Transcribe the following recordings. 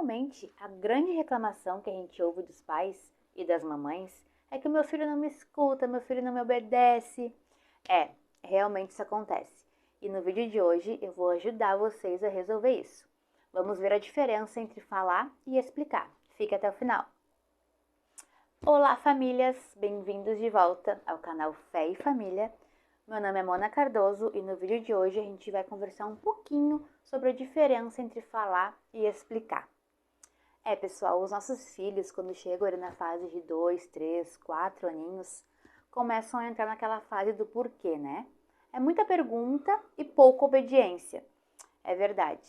Geralmente, a grande reclamação que a gente ouve dos pais e das mamães é que o meu filho não me escuta, meu filho não me obedece. Realmente isso acontece. E no vídeo de hoje eu vou ajudar vocês a resolver isso. Vamos ver a diferença entre falar e explicar. Fique até o final. Olá, famílias! Bem-vindos de volta ao canal Fé e Família. Meu nome é Mona Cardoso e no vídeo de hoje a gente vai conversar um pouquinho sobre a diferença entre falar e explicar. Pessoal, os nossos filhos, quando chegam ali na fase de 2, 3, 4 aninhos, começam a entrar naquela fase do porquê, né? É muita pergunta e pouca obediência. É verdade.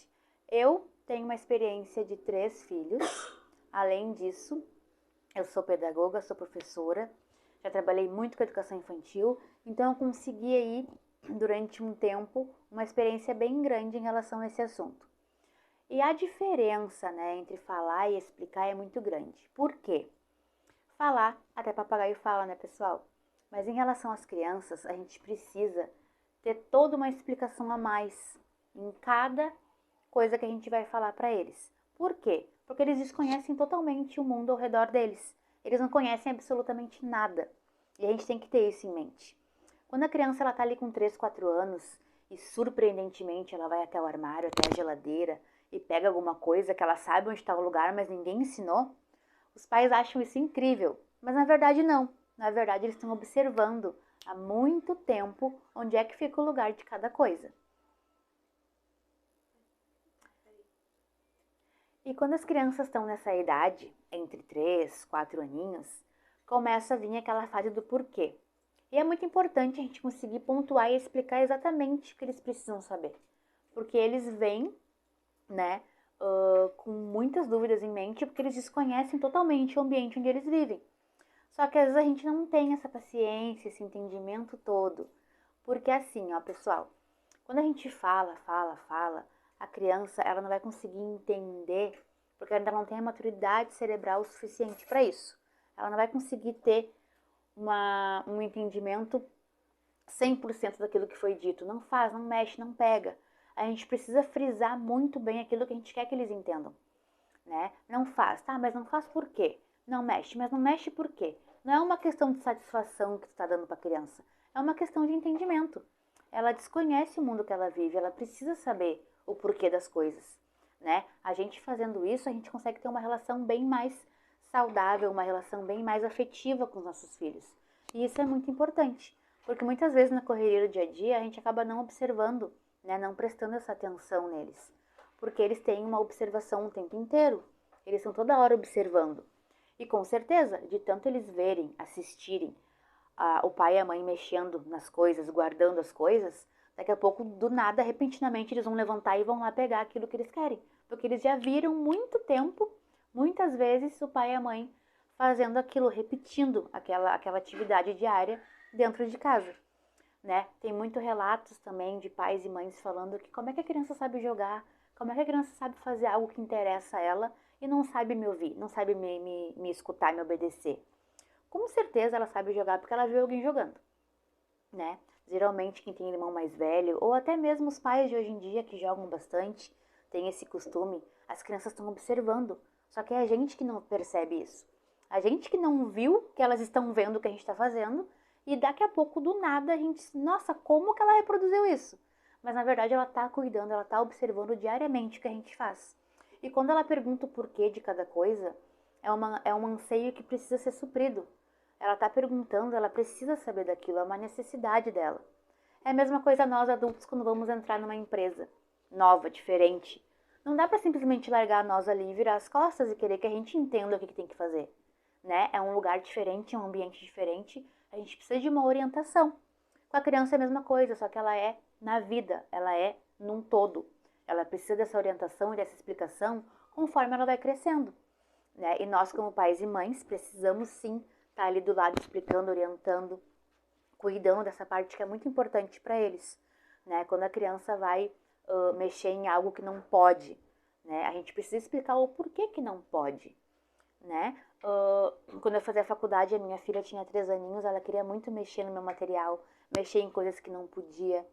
Eu tenho uma experiência de 3 filhos. Além disso, eu sou pedagoga, sou professora, já trabalhei muito com educação infantil, então eu consegui aí, durante um tempo, uma experiência bem grande em relação a esse assunto. E a diferença, né, entre falar e explicar é muito grande. Por quê? Falar, até papagaio fala, né, pessoal? Mas em relação às crianças, a gente precisa ter toda uma explicação a mais em cada coisa que a gente vai falar para eles. Por quê? Porque eles desconhecem totalmente o mundo ao redor deles. Eles não conhecem absolutamente nada. E a gente tem que ter isso em mente. Quando a criança está ali com 3, 4 anos e surpreendentemente ela vai até o armário, até a geladeira e pega alguma coisa que ela sabe onde está o lugar, mas ninguém ensinou, os pais acham isso incrível. Mas na verdade não. Na verdade eles estão observando há muito tempo onde é que fica o lugar de cada coisa. E quando as crianças estão nessa idade, entre 3, 4 aninhos, começa a vir aquela fase do porquê. E é muito importante a gente conseguir pontuar e explicar exatamente o que eles precisam saber. Porque eles vêm, né, com muitas dúvidas em mente, porque eles desconhecem totalmente o ambiente onde eles vivem. Só que às vezes a gente não tem essa paciência, esse entendimento todo. Porque assim, ó, pessoal, quando a gente fala, a criança ela não vai conseguir entender, porque ela ainda não tem a maturidade cerebral suficiente para isso. Ela não vai conseguir ter um entendimento 100% daquilo que foi dito. Não faz, não mexe, não pega. A gente precisa frisar muito bem aquilo que a gente quer que eles entendam, né? Não faz, tá? Mas não faz por quê? Não mexe, mas não mexe por quê? Não é uma questão de satisfação que tu está dando para a criança. É uma questão de entendimento. Ela desconhece o mundo que ela vive, ela precisa saber o porquê das coisas, né? A gente fazendo isso, a gente consegue ter uma relação bem mais saudável, uma relação bem mais afetiva com os nossos filhos. E isso é muito importante, porque muitas vezes na correria do dia a dia a gente acaba não observando, né, não prestando essa atenção neles, porque eles têm uma observação o tempo inteiro, eles estão toda hora observando. E com certeza, de tanto eles verem, assistirem o pai e a mãe mexendo nas coisas, guardando as coisas, daqui a pouco, do nada, repentinamente, eles vão levantar e vão lá pegar aquilo que eles querem. Porque eles já viram muito tempo, muitas vezes, o pai e a mãe fazendo aquilo, repetindo aquela atividade diária dentro de casa, né? Tem muitos relatos também de pais e mães falando que como é que a criança sabe jogar, como é que a criança sabe fazer algo que interessa a ela e não sabe me ouvir, não sabe me escutar, me obedecer. Com certeza ela sabe jogar porque ela viu alguém jogando, né? Geralmente quem tem irmão mais velho, ou até mesmo os pais de hoje em dia que jogam bastante, tem esse costume, as crianças estão observando. Só que é a gente que não percebe isso. A gente que não viu que elas estão vendo o que a gente está fazendo, e daqui a pouco, do nada, a gente, nossa, como que ela reproduziu isso? Mas na verdade ela está cuidando, ela está observando diariamente o que a gente faz. E quando ela pergunta o porquê de cada coisa, é um anseio que precisa ser suprido. Ela está perguntando, ela precisa saber daquilo, é uma necessidade dela. É a mesma coisa nós adultos quando vamos entrar numa empresa nova, diferente. Não dá para simplesmente largar nós ali e virar as costas e querer que a gente entenda o que tem que fazer, né? É um lugar diferente, é um ambiente diferente, a gente precisa de uma orientação. Com a criança é a mesma coisa, só que ela é na vida, ela é num todo. Ela precisa dessa orientação e dessa explicação conforme ela vai crescendo, né? E nós como pais e mães precisamos sim estar ali do lado explicando, orientando, cuidando dessa parte que é muito importante para eles, né? Quando a criança vai mexer em algo que não pode, né? A gente precisa explicar o porquê que não pode, né? Quando eu fazia faculdade, a minha filha tinha 3 aninhos, ela queria muito mexer no meu material, mexer em coisas que não podia,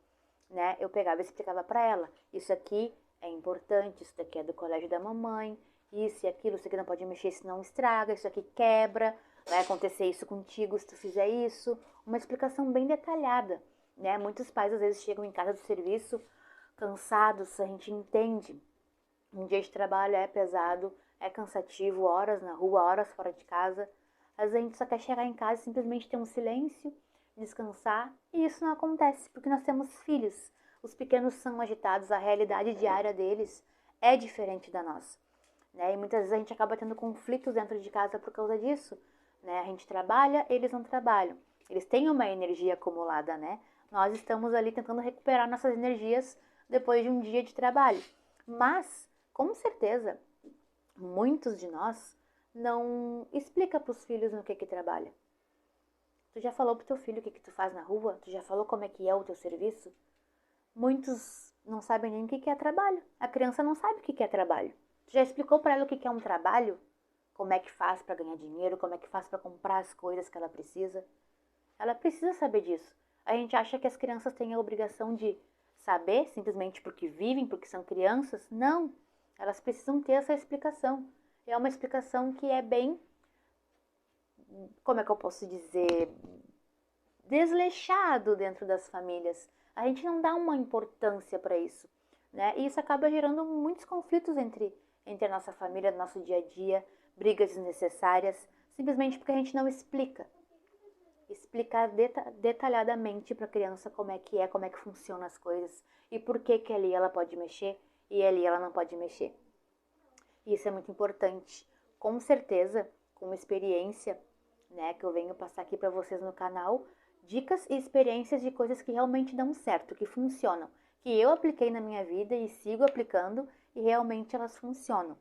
né? Eu pegava e explicava para ela, isso aqui é importante, isso daqui é do colégio da mamãe, isso e aquilo, isso aqui não pode mexer, senão estraga, isso aqui quebra, vai acontecer isso contigo se tu fizer isso. Uma explicação bem detalhada, né? Muitos pais às vezes chegam em casa do serviço cansados, a gente entende. Um dia de trabalho é pesado, é cansativo, horas na rua, horas fora de casa. Às vezes a gente só quer chegar em casa e simplesmente ter um silêncio, descansar, e isso não acontece, porque nós temos filhos. Os pequenos são agitados, a realidade diária deles é diferente da nossa, né? E muitas vezes a gente acaba tendo conflitos dentro de casa por causa disso, né? A gente trabalha, eles não trabalham. Eles têm uma energia acumulada, né? Nós estamos ali tentando recuperar nossas energias depois de um dia de trabalho. Mas, com certeza, muitos de nós não explica para os filhos no que trabalha. Tu já falou pro teu filho o que tu faz na rua? Tu já falou como é que é o teu serviço? Muitos não sabem nem o que é trabalho. A criança não sabe o que é trabalho. Tu já explicou para ela o que é um trabalho? Como é que faz para ganhar dinheiro? Como é que faz para comprar as coisas que ela precisa? Ela precisa saber disso. A gente acha que as crianças têm a obrigação de saber simplesmente porque vivem, porque são crianças. Não. Elas precisam ter essa explicação. É uma explicação que é bem, como é que eu posso dizer, desleixado dentro das famílias. A gente não dá uma importância para isso, né? E isso acaba gerando muitos conflitos entre a nossa família, nosso dia a dia, brigas desnecessárias, simplesmente porque a gente não explica. Explicar detalhadamente para a criança como é, como é que funcionam as coisas e por que ali ela pode mexer e ali ela não pode mexer. Isso é muito importante. Com certeza, com experiência, né, que eu venho passar aqui para vocês no canal, dicas e experiências de coisas que realmente dão certo, que funcionam, que eu apliquei na minha vida e sigo aplicando e realmente elas funcionam.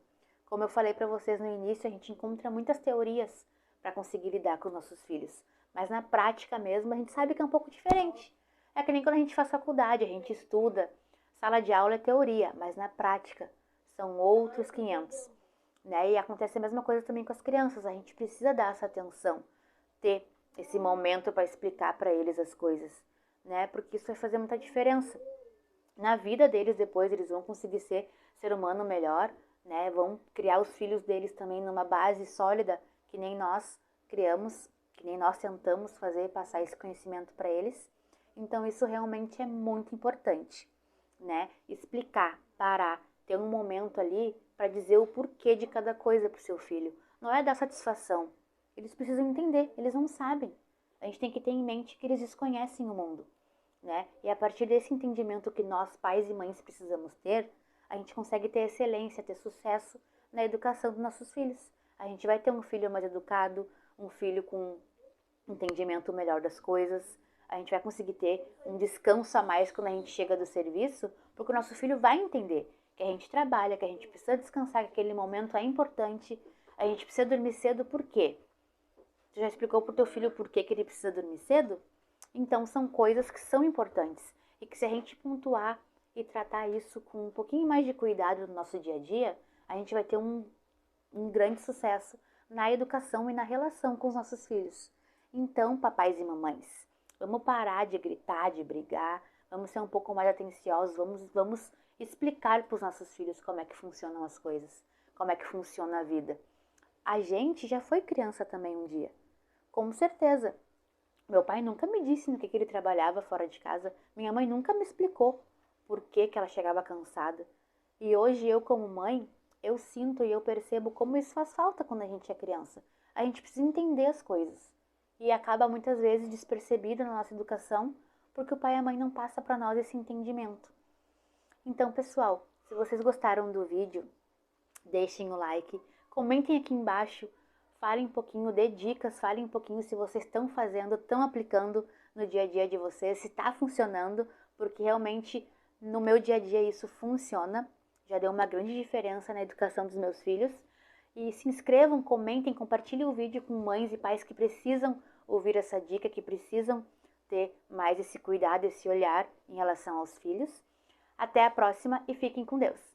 Como eu falei para vocês no início, a gente encontra muitas teorias para conseguir lidar com os nossos filhos, mas na prática mesmo a gente sabe que é um pouco diferente. É que nem quando a gente faz faculdade, a gente estuda, sala de aula é teoria, mas na prática são outros 500, né? E acontece a mesma coisa também com as crianças, a gente precisa dar essa atenção, ter esse momento para explicar para eles as coisas, né? Porque isso vai fazer muita diferença na vida deles. Depois eles vão conseguir ser humano melhor, né? Vão criar os filhos deles também numa base sólida, que nem nós criamos, que nem nós tentamos fazer, passar esse conhecimento para eles. Então isso realmente é muito importante, né? Explicar, parar, ter um momento ali para dizer o porquê de cada coisa para o seu filho. Não é dar satisfação. Eles precisam entender, eles não sabem. A gente tem que ter em mente que eles desconhecem o mundo, né? E a partir desse entendimento que nós, pais e mães, precisamos ter, a gente consegue ter excelência, ter sucesso na educação dos nossos filhos. A gente vai ter um filho mais educado, um filho com entendimento melhor das coisas. A gente vai conseguir ter um descanso a mais quando a gente chega do serviço, porque o nosso filho vai entender que a gente trabalha, que a gente precisa descansar, que aquele momento é importante, a gente precisa dormir cedo. Por quê? Tu já explicou pro teu filho por que ele precisa dormir cedo? Então são coisas que são importantes e que se a gente pontuar e tratar isso com um pouquinho mais de cuidado no nosso dia a dia, a gente vai ter um grande sucesso na educação e na relação com os nossos filhos. Então, papais e mamães, vamos parar de gritar, de brigar, vamos ser um pouco mais atenciosos, vamos explicar para os nossos filhos como é que funcionam as coisas, como é que funciona a vida. A gente já foi criança também um dia, com certeza. Meu pai nunca me disse no que ele trabalhava fora de casa, minha mãe nunca me explicou por que ela chegava cansada. E hoje eu, como mãe, eu sinto e eu percebo como isso faz falta quando a gente é criança. A gente precisa entender as coisas. E acaba muitas vezes despercebido na nossa educação, porque o pai e a mãe não passam para nós esse entendimento. Então, pessoal, se vocês gostaram do vídeo, deixem o like, comentem aqui embaixo, falem um pouquinho, dê dicas, falem um pouquinho se vocês estão fazendo, estão aplicando no dia a dia de vocês, se está funcionando, porque realmente no meu dia a dia isso funciona, já deu uma grande diferença na educação dos meus filhos. E se inscrevam, comentem, compartilhem o vídeo com mães e pais que precisam ouvir essa dica, que precisam ter mais esse cuidado, esse olhar em relação aos filhos. Até a próxima e fiquem com Deus!